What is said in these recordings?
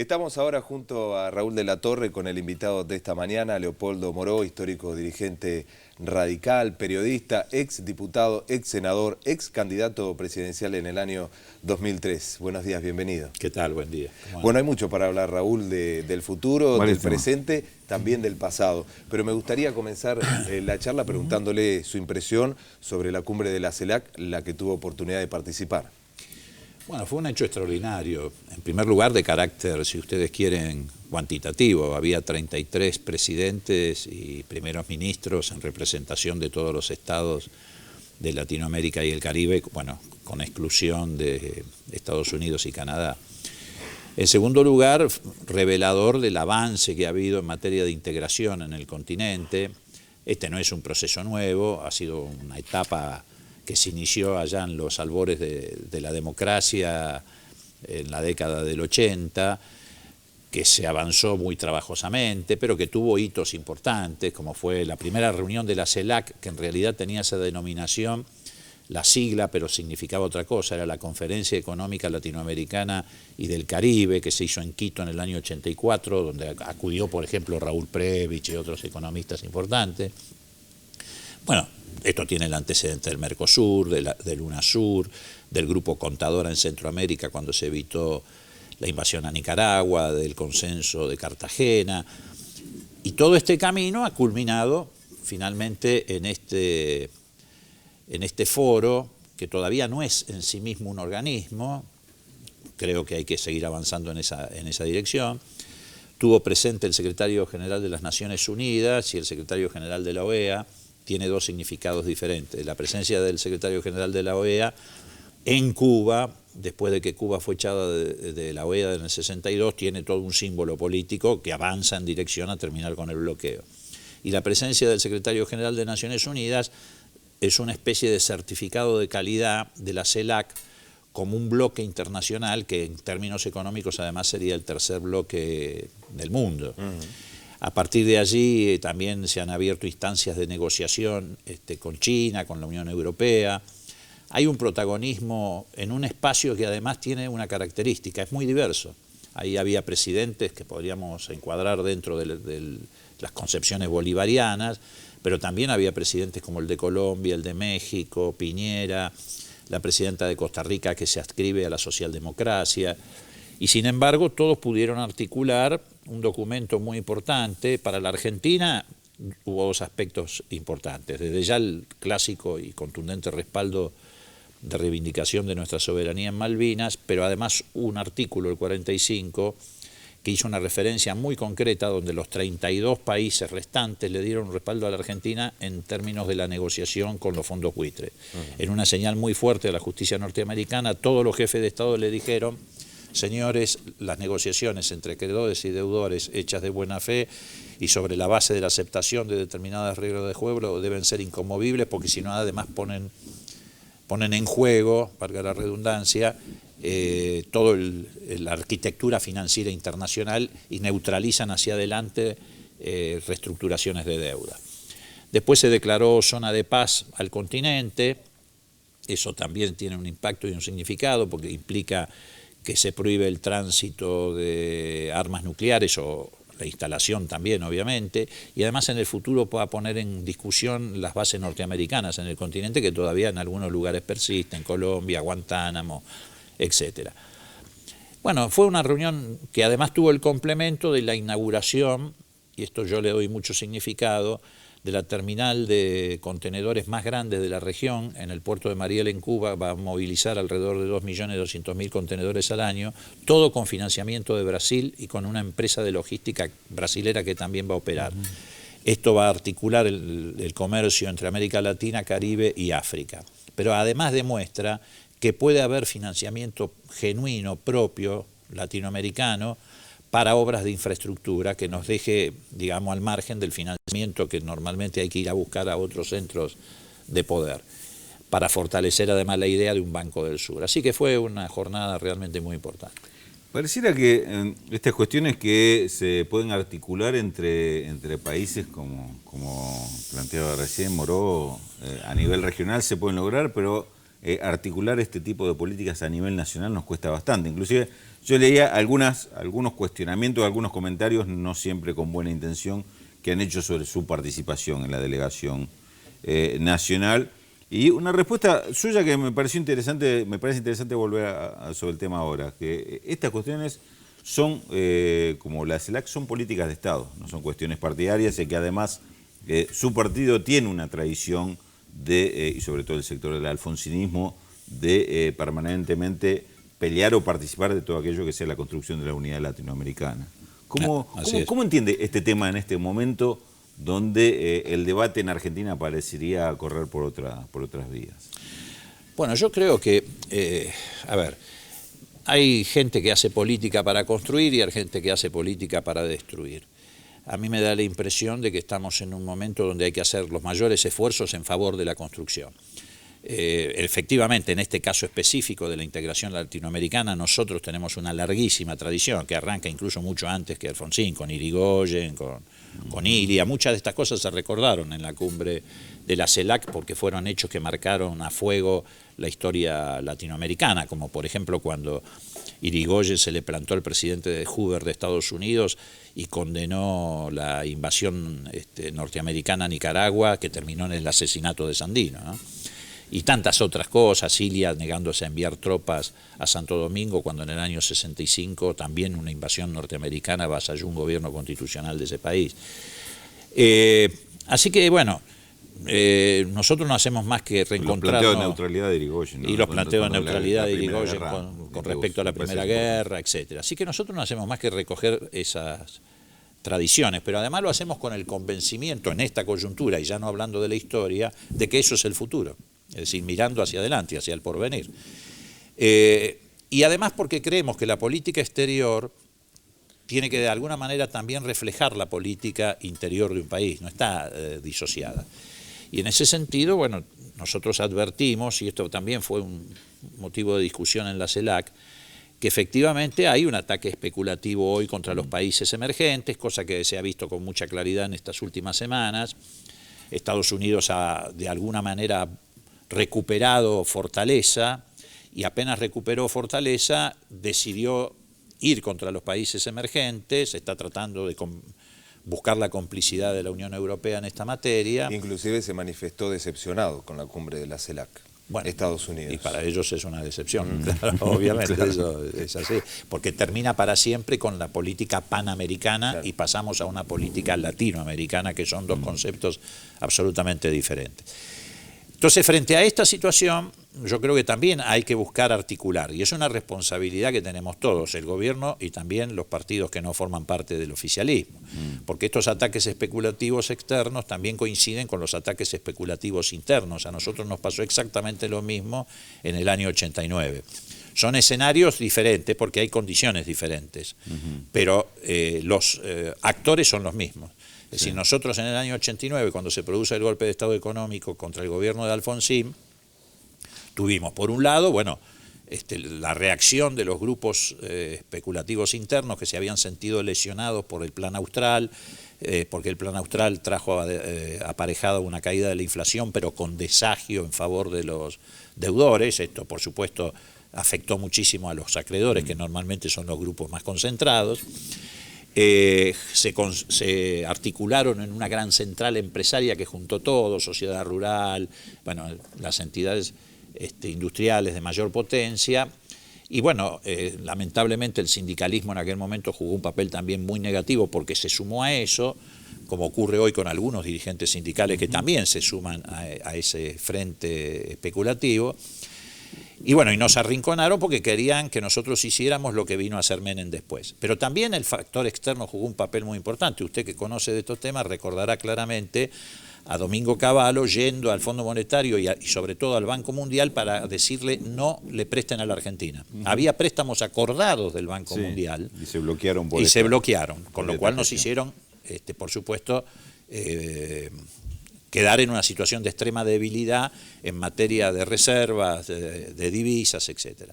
Estamos ahora junto a Raúl de la Torre con el invitado de esta mañana, Leopoldo Moró, histórico dirigente radical, periodista, ex diputado, ex senador, ex candidato presidencial en el año 2003. Buenos días, bienvenido. ¿Qué tal? Buen día. Bueno, hay mucho para hablar, Raúl, del futuro, Buenísimo. del presente, también del pasado. Pero me gustaría comenzar la charla preguntándole su impresión sobre la cumbre de la CELAC, la que tuvo oportunidad de participar. Bueno, fue un hecho extraordinario. En primer lugar, de carácter, si ustedes quieren, cuantitativo. Había 33 presidentes y primeros ministros en representación de todos los estados de Latinoamérica y el Caribe, bueno, con exclusión de Estados Unidos y Canadá. En segundo lugar, revelador del avance que ha habido en materia de integración en el continente. Este no es un proceso nuevo, ha sido una etapa que se inició allá en los albores de la democracia en la década del 80, que se avanzó muy trabajosamente, pero que tuvo hitos importantes, como fue la primera reunión de la CELAC, que en realidad tenía esa denominación, la sigla, pero significaba otra cosa, era la Conferencia Económica Latinoamericana y del Caribe, que se hizo en Quito en el año 84, donde acudió, por ejemplo, Raúl Prebisch y otros economistas importantes. Bueno, esto tiene el antecedente del Mercosur, del UNASUR, del Grupo Contadora en Centroamérica cuando se evitó la invasión a Nicaragua, del consenso de Cartagena. Y todo este camino ha culminado finalmente en este foro, que todavía no es en sí mismo un organismo. Creo que hay que seguir avanzando en esa dirección. Tuvo presente el secretario general de las Naciones Unidas y el secretario general de la OEA. Tiene dos significados diferentes. La presencia del secretario general de la OEA en Cuba, después de que Cuba fue echada de la OEA en el 62, tiene todo un símbolo político que avanza en dirección a terminar con el bloqueo. Y la presencia del secretario general de Naciones Unidas es una especie de certificado de calidad de la CELAC como un bloque internacional que en términos económicos además sería el tercer bloque del mundo. A partir de allí también se han abierto instancias de negociación con China, con la Unión Europea. Hay un protagonismo en un espacio que además tiene una característica, es muy diverso. Ahí había presidentes que podríamos encuadrar dentro de las concepciones bolivarianas, pero también había presidentes como el de Colombia, el de México, Piñera, la presidenta de Costa Rica que se adscribe a la socialdemocracia. Y sin embargo, todos pudieron articular un documento muy importante. Para la Argentina hubo dos aspectos importantes. Desde ya el clásico y contundente respaldo de reivindicación de nuestra soberanía en Malvinas, pero además un artículo, el 45, que hizo una referencia muy concreta donde los 32 países restantes le dieron un respaldo a la Argentina en términos de la negociación con los fondos buitre. En una señal muy fuerte de la justicia norteamericana, todos los jefes de Estado le dijeron: señores, las negociaciones entre acreedores y deudores hechas de buena fe y sobre la base de la aceptación de determinadas reglas de juego deben ser inconmovibles, porque si no además ponen en juego, valga la redundancia, toda la arquitectura financiera internacional y neutralizan hacia adelante reestructuraciones de deuda. Después se declaró zona de paz al continente. Eso también tiene un impacto y un significado, porque implica que se prohíbe el tránsito de armas nucleares o la instalación también, obviamente, y además en el futuro pueda poner en discusión las bases norteamericanas en el continente, que todavía en algunos lugares persisten, Colombia, Guantánamo, etc. Bueno, fue una reunión que además tuvo el complemento de la inauguración, y esto yo le doy mucho significado, de la terminal de contenedores más grande de la región, en el puerto de Mariel en Cuba. Va a movilizar alrededor de 2.200.000 contenedores al año, todo con financiamiento de Brasil y con una empresa de logística brasilera que también va a operar. Esto va a articular el comercio entre América Latina, Caribe y África. Pero además demuestra que puede haber financiamiento genuino, propio, latinoamericano, para obras de infraestructura que nos deje, digamos, al margen del financiamiento que normalmente hay que ir a buscar a otros centros de poder, para fortalecer además la idea de un Banco del Sur. Así que fue una jornada realmente muy importante. Pareciera que estas cuestiones que se pueden articular entre países, como planteaba recién Moró, a nivel regional se pueden lograr, pero articular este tipo de políticas a nivel nacional nos cuesta bastante. Inclusive yo leía algunos cuestionamientos, algunos comentarios, no siempre con buena intención, que han hecho sobre su participación en la delegación nacional. Y una respuesta suya que me parece interesante volver sobre el tema ahora, que estas cuestiones son, como la CELAC, son políticas de Estado, no son cuestiones partidarias, y que además su partido tiene una tradición y sobre todo el sector del alfonsinismo, de permanentemente pelear o participar de todo aquello que sea la construcción de la unidad latinoamericana. ¿Cómo entiende este tema en este momento donde el debate en Argentina parecería correr por otras vías? Bueno, yo creo que, hay gente que hace política para construir y hay gente que hace política para destruir. A mí me da la impresión de que estamos en un momento donde hay que hacer los mayores esfuerzos en favor de la construcción. Efectivamente, en este caso específico de la integración latinoamericana, nosotros tenemos una larguísima tradición que arranca incluso mucho antes que Alfonsín, con Irigoyen, con Ilia. Muchas de estas cosas se recordaron en la cumbre de la CELAC porque fueron hechos que marcaron a fuego la historia latinoamericana, como por ejemplo cuando Irigoyen se le plantó al presidente de Hoover de Estados Unidos y condenó la invasión norteamericana a Nicaragua, que terminó en el asesinato de Sandino, ¿no? Y tantas otras cosas, Ilia negándose a enviar tropas a Santo Domingo cuando en el año 65 también una invasión norteamericana avasalló un gobierno constitucional de ese país. Así que bueno, nosotros no hacemos más que reencontrarnos. Los planteos de neutralidad de Irigoyen, ¿no? Y los planteos de neutralidad de Irigoyen con respecto a la Primera Guerra, etc. Así que nosotros no hacemos más que recoger esas tradiciones, pero además lo hacemos con el convencimiento en esta coyuntura, y ya no hablando de la historia, de que eso es el futuro. Es decir, mirando hacia adelante, hacia el porvenir. Y además porque creemos que la política exterior tiene que de alguna manera también reflejar la política interior de un país, no está disociada. Y en ese sentido, bueno, nosotros advertimos, y esto también fue un motivo de discusión en la CELAC, que efectivamente hay un ataque especulativo hoy contra los países emergentes, cosa que se ha visto con mucha claridad en estas últimas semanas. Estados Unidos ha de alguna manera recuperado fortaleza, y apenas recuperó fortaleza decidió ir contra los países emergentes, está tratando de buscar la complicidad de la Unión Europea en esta materia. Inclusive se manifestó decepcionado con la cumbre de la CELAC, bueno, Estados Unidos. Y para ellos es una decepción, claro, obviamente, claro. Eso es así, porque termina para siempre con la política panamericana, claro, y pasamos a una política latinoamericana, que son dos conceptos absolutamente diferentes. Entonces, frente a esta situación, yo creo que también hay que buscar articular, y es una responsabilidad que tenemos todos, el gobierno y también los partidos que no forman parte del oficialismo, porque estos ataques especulativos externos también coinciden con los ataques especulativos internos. A nosotros nos pasó exactamente lo mismo en el año 89. Son escenarios diferentes porque hay condiciones diferentes, pero los actores son los mismos. Es decir, nosotros en el año 89, cuando se produce el golpe de Estado económico contra el gobierno de Alfonsín, tuvimos, por un lado, bueno, la reacción de los grupos especulativos internos que se habían sentido lesionados por el Plan Austral, porque el Plan Austral trajo aparejada una caída de la inflación, pero con desagio en favor de los deudores. Esto, por supuesto, afectó muchísimo a los acreedores, que normalmente son los grupos más concentrados. Se articularon en una gran central empresaria que juntó todo, sociedad rural, bueno, las entidades industriales de mayor potencia, y bueno, lamentablemente el sindicalismo en aquel momento jugó un papel también muy negativo, porque se sumó a eso, como ocurre hoy con algunos dirigentes sindicales que también se suman a ese frente especulativo. Y bueno, y nos arrinconaron porque querían que nosotros hiciéramos lo que vino a hacer Menem después. Pero también el factor externo jugó un papel muy importante. Usted, que conoce de estos temas, recordará claramente a Domingo Cavallo yendo al Fondo Monetario y sobre todo al Banco Mundial para decirle no le presten a la Argentina. Había préstamos acordados del Banco Mundial. Y se bloquearon con lo cual nos hicieron, por supuesto, quedar en una situación de extrema debilidad en materia de reservas, de divisas, etc.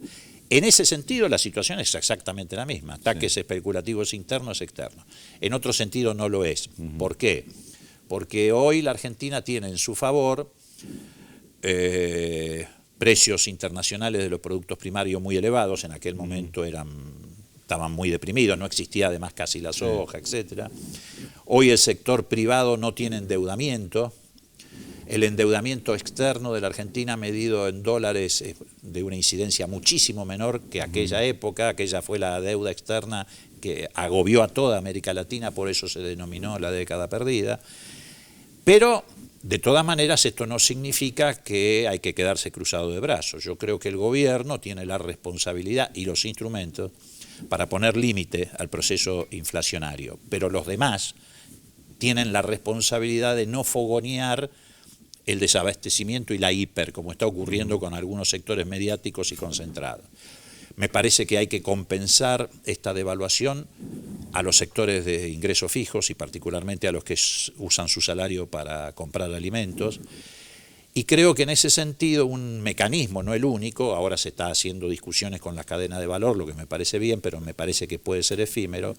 En ese sentido, la situación es exactamente la misma, ataques especulativos internos, externos. En otro sentido no lo es. ¿Por qué? Porque hoy la Argentina tiene en su favor precios internacionales de los productos primarios muy elevados, en aquel momento estaban muy deprimidos, no existía además casi la soja, etc. Hoy el sector privado no tiene endeudamiento. El endeudamiento externo de la Argentina medido en dólares es de una incidencia muchísimo menor que aquella época. Aquella fue la deuda externa que agobió a toda América Latina, por eso se denominó la década perdida. Pero de todas maneras esto no significa que hay que quedarse cruzado de brazos. Yo creo que el gobierno tiene la responsabilidad y los instrumentos para poner límite al proceso inflacionario, pero los demás tienen la responsabilidad de no fogonear el desabastecimiento y la hiper, como está ocurriendo con algunos sectores mediáticos y concentrados. Me parece que hay que compensar esta devaluación a los sectores de ingresos fijos y particularmente a los que usan su salario para comprar alimentos. Y creo que en ese sentido un mecanismo, no el único, ahora se está haciendo discusiones con las cadenas de valor, lo que me parece bien, pero me parece que puede ser efímero,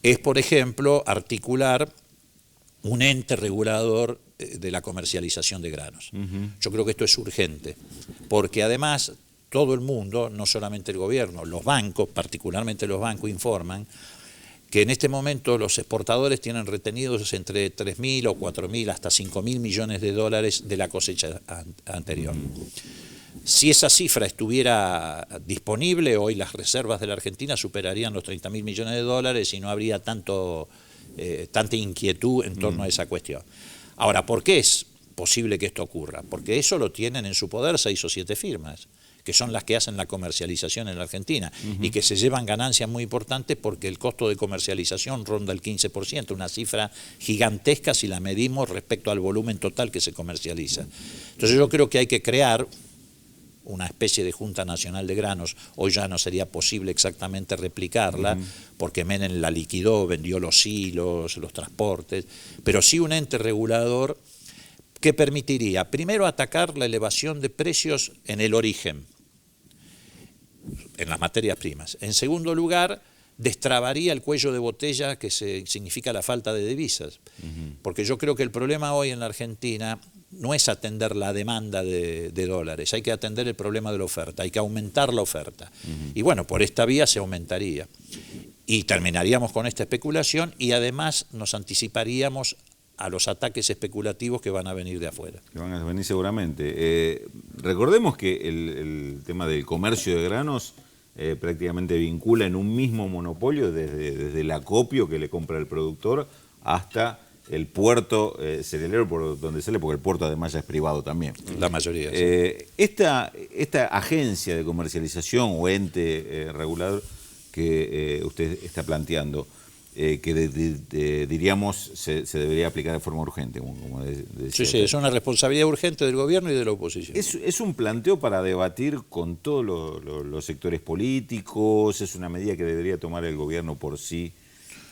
es, por ejemplo, articular un ente regulador de la comercialización de granos. Yo creo que esto es urgente, porque además todo el mundo, no solamente el gobierno, los bancos, particularmente los bancos, informan que en este momento los exportadores tienen retenidos entre 3.000 o 4.000 hasta 5.000 millones de dólares de la cosecha anterior. Si esa cifra estuviera disponible, hoy las reservas de la Argentina superarían los 30.000 millones de dólares y no habría tanta inquietud en torno a esa cuestión. Ahora, ¿por qué es posible que esto ocurra? Porque eso lo tienen en su poder 6 o 7 firmas, que son las que hacen la comercialización en la Argentina y que se llevan ganancias muy importantes porque el costo de comercialización ronda el 15%, una cifra gigantesca si la medimos respecto al volumen total que se comercializa. Entonces yo creo que hay que crear una especie de Junta Nacional de Granos. Hoy ya no sería posible exactamente replicarla porque Menem la liquidó, vendió los hilos, los transportes, pero sí un ente regulador que permitiría primero atacar la elevación de precios en el origen, en las materias primas. En segundo lugar, destrabaría el cuello de botella que significa la falta de divisas. Porque yo creo que el problema hoy en la Argentina no es atender la demanda de dólares, hay que atender el problema de la oferta, hay que aumentar la oferta. Y bueno, por esta vía se aumentaría. Y terminaríamos con esta especulación y además nos anticiparíamos a los ataques especulativos que van a venir de afuera. Que van a venir seguramente. Recordemos que el tema del comercio de granos prácticamente vincula en un mismo monopolio desde el acopio que le compra el productor hasta el puerto cerealero por donde sale, porque el puerto además ya es privado también. La mayoría, sí. Esta agencia de comercialización o ente regulador que usted está planteando, que diríamos se debería aplicar de forma urgente. Como decía. Sí, es una responsabilidad urgente del gobierno y de la oposición. ¿Es un planteo para debatir con todos los sectores políticos? ¿Es una medida que debería tomar el gobierno por sí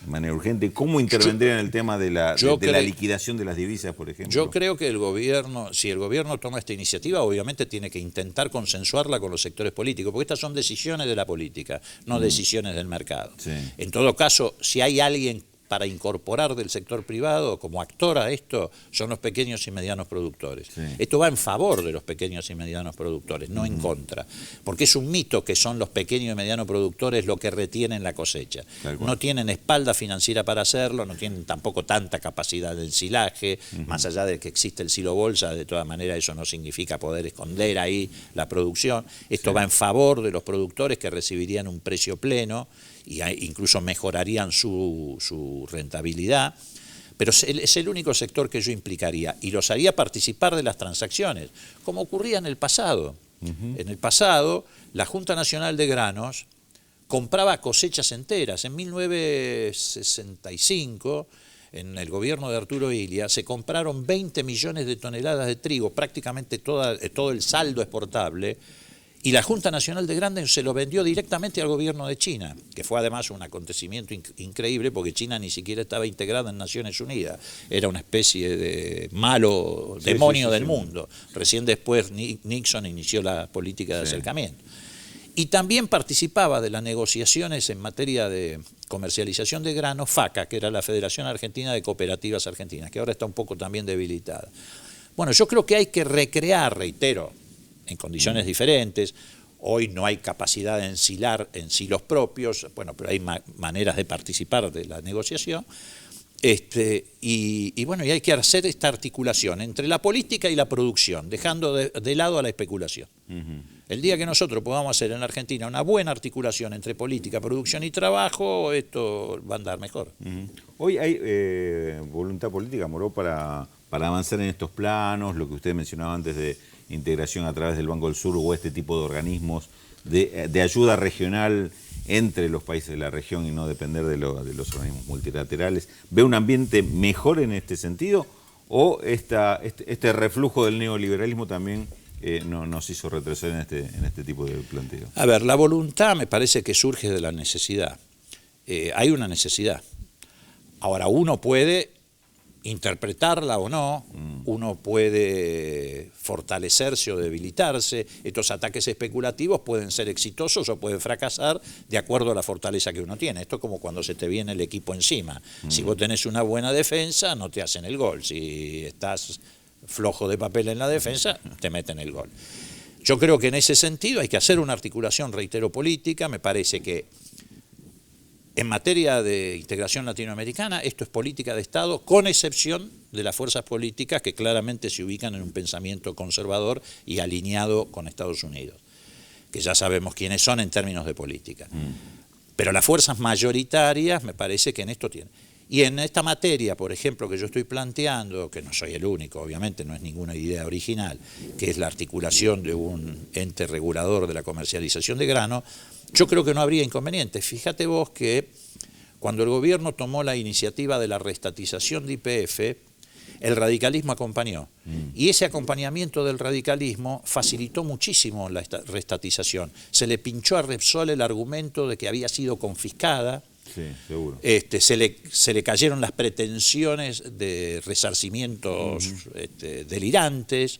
de manera urgente? ¿Cómo intervendría en el tema de la liquidación de las divisas, por ejemplo? Yo creo que el gobierno, si el gobierno toma esta iniciativa, obviamente tiene que intentar consensuarla con los sectores políticos, porque estas son decisiones de la política, no decisiones del mercado. Sí. En todo caso, si hay alguien para incorporar del sector privado como actor a esto, son los pequeños y medianos productores. Sí. Esto va en favor de los pequeños y medianos productores, no en contra, porque es un mito que son los pequeños y medianos productores los que retienen la cosecha. No tienen espalda financiera para hacerlo, no tienen tampoco tanta capacidad de ensilaje, más allá de que existe el silo bolsa, de todas maneras eso no significa poder esconder ahí la producción. Esto va en favor de los productores que recibirían un precio pleno y incluso mejorarían su rentabilidad, pero es el único sector que yo implicaría y los haría participar de las transacciones, como ocurría en el pasado. En el pasado, la Junta Nacional de Granos compraba cosechas enteras. En 1965, en el gobierno de Arturo Illia, se compraron 20 millones de toneladas de trigo, prácticamente todo el saldo exportable, y la Junta Nacional de Granos se lo vendió directamente al gobierno de China, que fue además un acontecimiento increíble porque China ni siquiera estaba integrada en Naciones Unidas. Era una especie de malo demonio del mundo. Recién después Nixon inició la política de acercamiento. Y también participaba de las negociaciones en materia de comercialización de granos, FACA, que era la Federación Argentina de Cooperativas Argentinas, que ahora está un poco también debilitada. Bueno, yo creo que hay que recrear, reitero, en condiciones diferentes. Hoy no hay capacidad de ensilar en sí los propios, bueno, pero hay maneras de participar de la negociación. Y bueno, y hay que hacer esta articulación entre la política y la producción, dejando de lado a la especulación. El día que nosotros podamos hacer en la Argentina una buena articulación entre política, producción y trabajo, esto va a andar mejor. Hoy hay voluntad política, Moró, para avanzar en estos planos, lo que usted mencionaba antes de integración a través del Banco del Sur o este tipo de organismos de ayuda regional entre los países de la región y no depender de los organismos multilaterales. ¿Ve un ambiente mejor en este sentido o este reflujo del neoliberalismo también nos hizo retroceder en este tipo de planteo? A ver, la voluntad me parece que surge de la necesidad. Hay una necesidad. Ahora, uno puede interpretarla o no, uno puede fortalecerse o debilitarse. Estos ataques especulativos pueden ser exitosos o pueden fracasar de acuerdo a la fortaleza que uno tiene. Esto es como cuando se te viene el equipo encima. Si vos tenés una buena defensa, no te hacen el gol. Si estás flojo de papel en la defensa, te meten el gol. Yo creo que en ese sentido hay que hacer una articulación, reitero, política. Me parece que en materia de integración latinoamericana, esto es política de Estado, con excepción de las fuerzas políticas que claramente se ubican en un pensamiento conservador y alineado con Estados Unidos, que ya sabemos quiénes son en términos de política. Pero las fuerzas mayoritarias me parece que en esto tienen. Y en esta materia, por ejemplo, que yo estoy planteando, que no soy el único, obviamente no es ninguna idea original, que es la articulación de un ente regulador de la comercialización de grano, yo creo que no habría inconveniente. Fíjate vos que cuando el gobierno tomó la iniciativa de la reestatización de YPF, el radicalismo acompañó. Y ese acompañamiento del radicalismo facilitó muchísimo la reestatización. Se le pinchó a Repsol el argumento de que había sido confiscada. Sí, seguro. Se le cayeron las pretensiones de resarcimientos delirantes.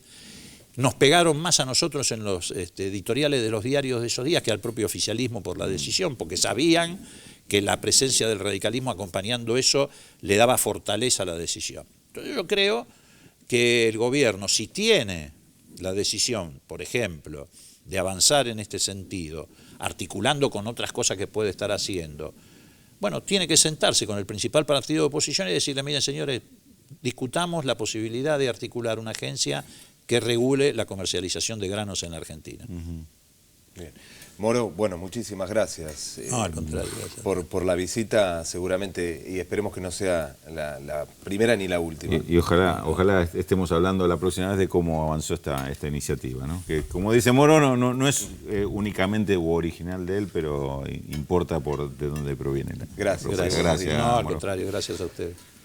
Nos pegaron más a nosotros en los editoriales de los diarios de esos días que al propio oficialismo por la decisión, porque sabían que la presencia del radicalismo acompañando eso le daba fortaleza a la decisión. Entonces yo creo que el gobierno, si tiene la decisión, por ejemplo, de avanzar en este sentido, articulando con otras cosas que puede estar haciendo, bueno, tiene que sentarse con el principal partido de oposición y decirle, miren señores, discutamos la posibilidad de articular una agencia que regule la comercialización de granos en la Argentina. Bien. Moro, bueno, muchísimas gracias. No, al contrario, gracias. Por la visita, seguramente, y esperemos que no sea la primera ni la última. Y ojalá estemos hablando la próxima vez de cómo avanzó esta iniciativa, ¿no? Que, como dice Moro, no es únicamente original de él, pero importa de dónde proviene. Gracias. No, al Moro. contrario, gracias a ustedes.